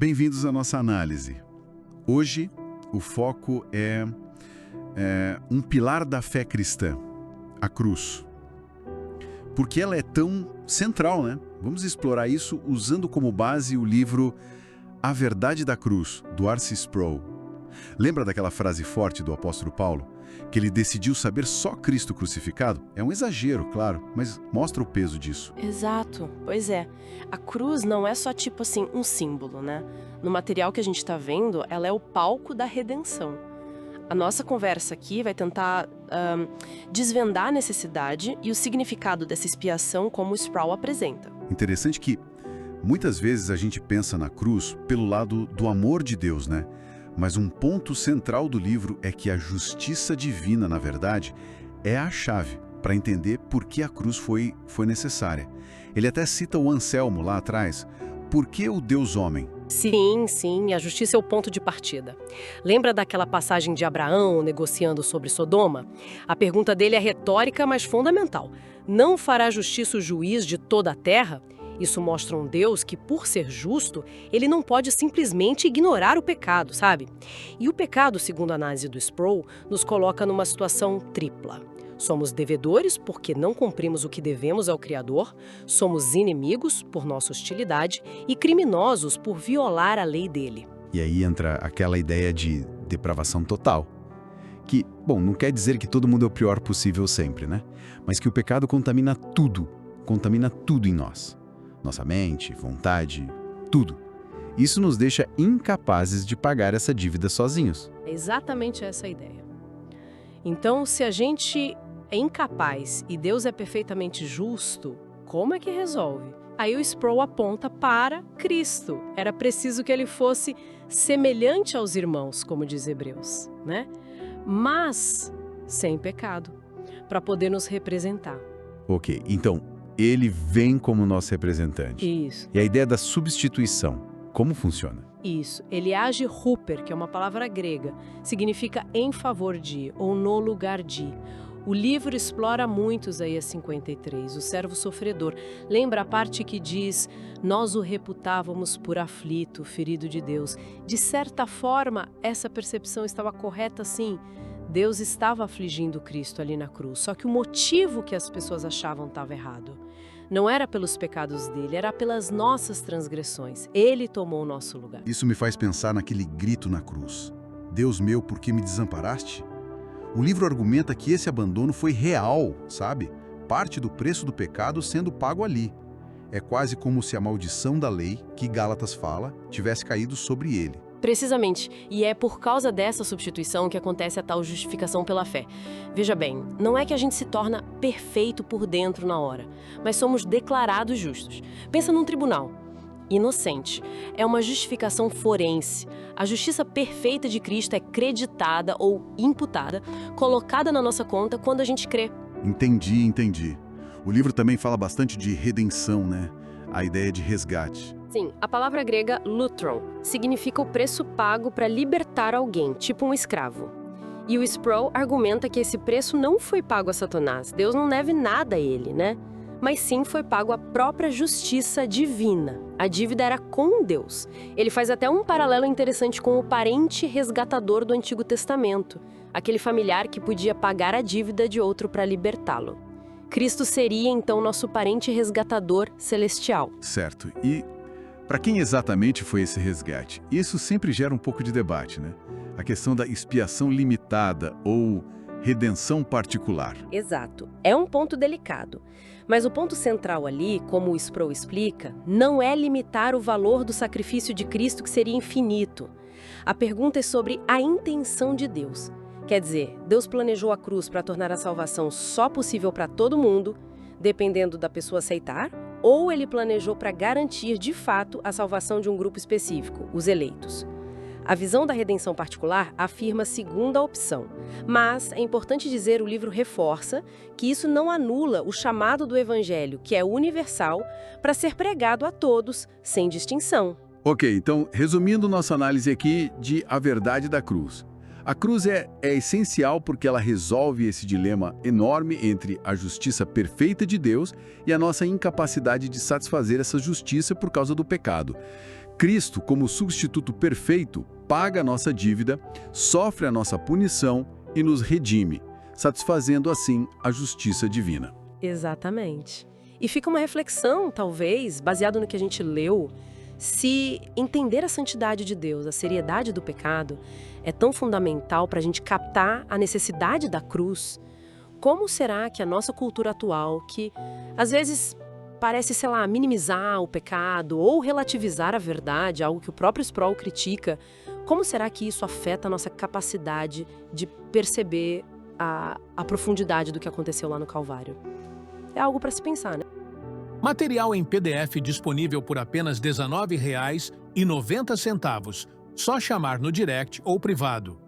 Bem-vindos à nossa análise. Hoje, o foco é um pilar da fé cristã, a cruz. Porque ela é tão central, né? Vamos explorar isso usando como base o livro A Verdade da Cruz, do R.C. Sproul. Lembra daquela frase forte do apóstolo Paulo? Que ele decidiu saber só Cristo crucificado? É um exagero, claro, mas mostra o peso disso. Exato, pois é. A cruz não é só tipo assim um símbolo, né? No material que a gente está vendo, ela é o palco da redenção. A nossa conversa aqui vai tentar desvendar a necessidade e o significado dessa expiação como o Sproul apresenta. Interessante que muitas vezes a gente pensa na cruz pelo lado do amor de Deus, né? Mas um ponto central do livro é que a justiça divina, na verdade, é a chave para entender por que a cruz foi necessária. Ele até cita o Anselmo lá atrás. Por que o Deus homem? Sim, a justiça é o ponto de partida. Lembra daquela passagem de Abraão negociando sobre Sodoma? A pergunta dele é retórica, mas fundamental. Não fará justiça o juiz de toda a terra? Isso mostra um Deus que, por ser justo, ele não pode simplesmente ignorar o pecado, sabe? E o pecado, segundo a análise do Sproul, nos coloca numa situação tripla. Somos devedores porque não cumprimos o que devemos ao Criador, somos inimigos por nossa hostilidade e criminosos por violar a lei dele. E aí entra aquela ideia de depravação total. Que, bom, não quer dizer que todo mundo é o pior possível sempre, né? Mas que o pecado contamina tudo em nós. Nossa mente, vontade, tudo. Isso nos deixa incapazes de pagar essa dívida sozinhos. É exatamente essa a ideia. Então, se a gente é incapaz e Deus é perfeitamente justo, como é que resolve? Aí o Sproul aponta para Cristo. Era preciso que ele fosse semelhante aos irmãos, como diz Hebreus, né? Mas sem pecado, para poder nos representar. Ok, então, ele vem como nosso representante. Isso. E a ideia da substituição, como funciona? Isso. Ele age huper, que é uma palavra grega, significa em favor de ou no lugar de. O livro explora muito Isaías 53, o servo sofredor. Lembra a parte que diz, nós o reputávamos por aflito, ferido de Deus. De certa forma, essa percepção estava correta, sim. Deus estava afligindo Cristo ali na cruz, só que o motivo que as pessoas achavam estava errado. Não era pelos pecados dele, era pelas nossas transgressões. Ele tomou o nosso lugar. Isso me faz pensar naquele grito na cruz. Deus meu, por que me desamparaste? O livro argumenta que esse abandono foi real, sabe? Parte do preço do pecado sendo pago ali. É quase como se a maldição da lei, que Gálatas fala, tivesse caído sobre ele. Precisamente, e é por causa dessa substituição que acontece a tal justificação pela fé. Veja bem, não é que a gente se torna perfeito por dentro na hora, mas somos declarados justos. Pensa num tribunal. Inocente. É uma justificação forense. A justiça perfeita de Cristo é creditada ou imputada, colocada na nossa conta quando a gente crê. Entendi. O livro também fala bastante de redenção, né? A ideia de resgate. Sim, a palavra grega lutron significa o preço pago para libertar alguém, tipo um escravo. E o Sproul argumenta que esse preço não foi pago a Satanás, Deus não deve nada a ele, né? Mas sim foi pago a própria justiça divina. A dívida era com Deus. Ele faz até um paralelo interessante com o parente resgatador do Antigo Testamento, aquele familiar que podia pagar a dívida de outro para libertá-lo. Cristo seria, então, nosso parente resgatador celestial. Certo. E para quem exatamente foi esse resgate? Isso sempre gera um pouco de debate, né? A questão da expiação limitada ou redenção particular. Exato. É um ponto delicado. Mas o ponto central ali, como o Sproul explica, não é limitar o valor do sacrifício de Cristo, que seria infinito. A pergunta é sobre a intenção de Deus. Quer dizer, Deus planejou a cruz para tornar a salvação só possível para todo mundo, dependendo da pessoa aceitar, ou ele planejou para garantir, de fato, a salvação de um grupo específico, os eleitos. A visão da redenção particular afirma a segunda opção, mas é importante dizer, o livro reforça que isso não anula o chamado do Evangelho, que é universal, para ser pregado a todos, sem distinção. Ok, então, resumindo nossa análise aqui de A Verdade da Cruz. A cruz é essencial porque ela resolve esse dilema enorme entre a justiça perfeita de Deus e a nossa incapacidade de satisfazer essa justiça por causa do pecado. Cristo, como substituto perfeito, paga a nossa dívida, sofre a nossa punição e nos redime, satisfazendo assim a justiça divina. Exatamente. E fica uma reflexão, talvez, baseado no que a gente leu, se entender a santidade de Deus, a seriedade do pecado, é tão fundamental para a gente captar a necessidade da cruz. Como será que a nossa cultura atual, que às vezes parece, sei lá, minimizar o pecado ou relativizar a verdade, algo que o próprio Sproul critica, como será que isso afeta a nossa capacidade de perceber a profundidade do que aconteceu lá no Calvário? É algo para se pensar, né? Material em PDF disponível por apenas R$ 19,90. Só chamar no direct ou privado.